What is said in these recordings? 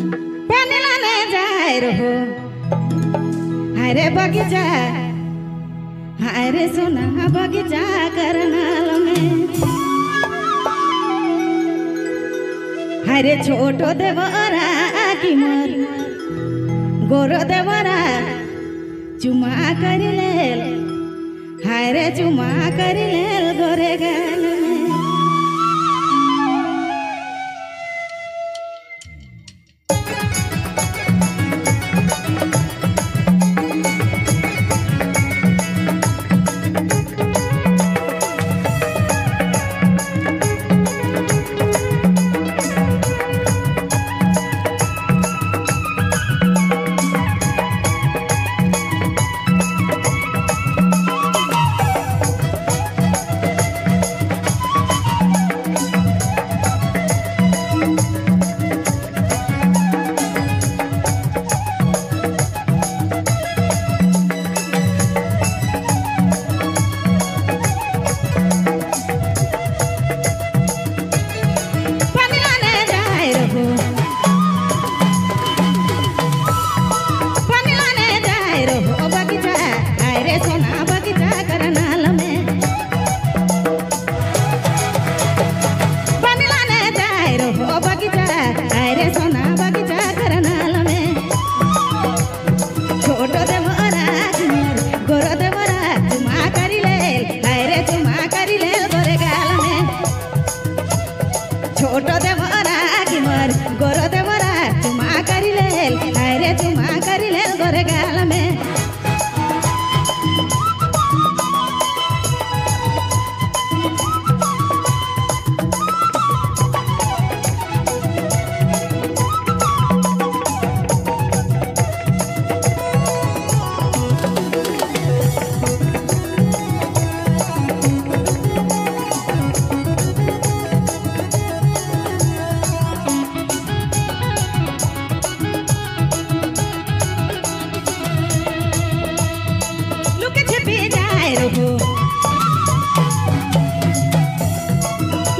पानीलाने जाए रहो हरे बगीचा हरे सोना बगीचा करनाल में हरे छोटो देवरा की मोर गोरो देवरा चुमा कर लेल हरे चुमा कर लेल गोरे गाल में छोटो देवरा की मर गोरो देवरा चुमा करी लेल अरे चुमा करी लेल गोरे गाल में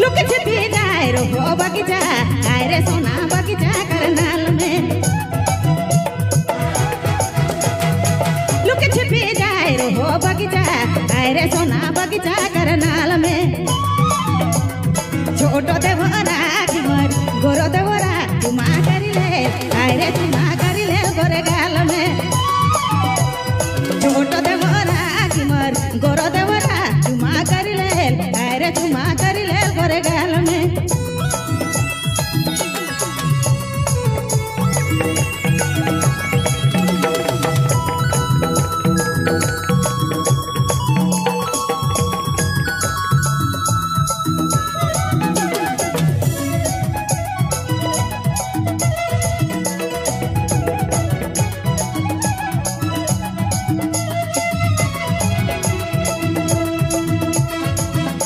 लुक छिपी जाए रहो बगीचा अरे सोना बगीचा करनाल में लुक छिपी जाए रहो बगीचा अरे सोना बगीचा करनाल में छोटो देवरा की मर गोरो देवरा चुमा करी ले अरे चुमा करी ले गोरे गाल में छोटो देवरा की मर गोरो देवरा चुमा करी ले अरे चुमा करी ले गोरे गाल में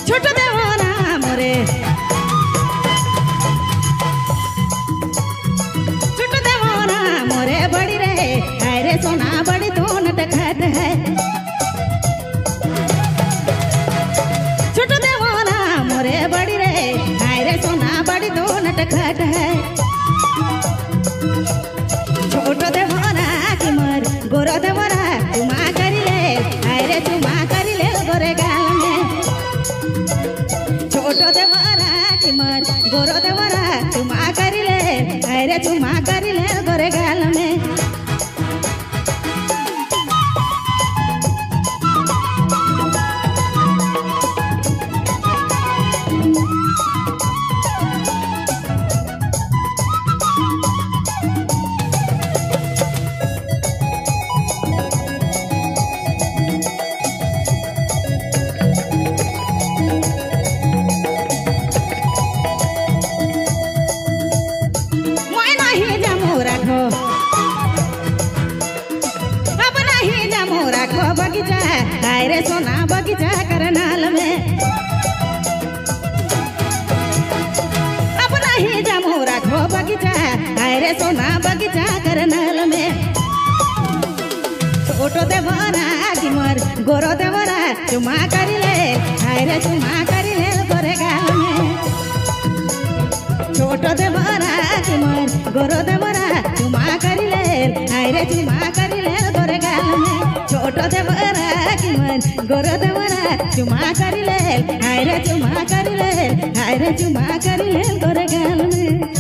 छोटो देवरा मोरे छोटो देवरा मोरे बड़ी रे अरे सोना बड़ी दोनों टखट है छोटो देवरा मोरे बड़ी रे अरे सोना बड़ी दोनों टखट है छोटो देवरा की मर गोरो देवरा चुमा करी ले अरे चुमा करी ले गोरे गाल में छोटो देवरा की मर गोरो देवरा चुमा करी ले अरे चुमा करी ले गोरे गाल में बगीचा अरे सोना बगीचा करनाल में अपना ही जामू रखो बगीचा अरे सोना बगीचा करनाल में छोटो देवरा की मर गोरो देवरा चुमा करी ले अरे चुमा करी ले गोरे गाल में छोटो देवरा की मर गोरो देवरा দেওয়ারা চুমা করিলে হায়রে চুমা করিলে হায়রে চুমা করিলে করে গাল মে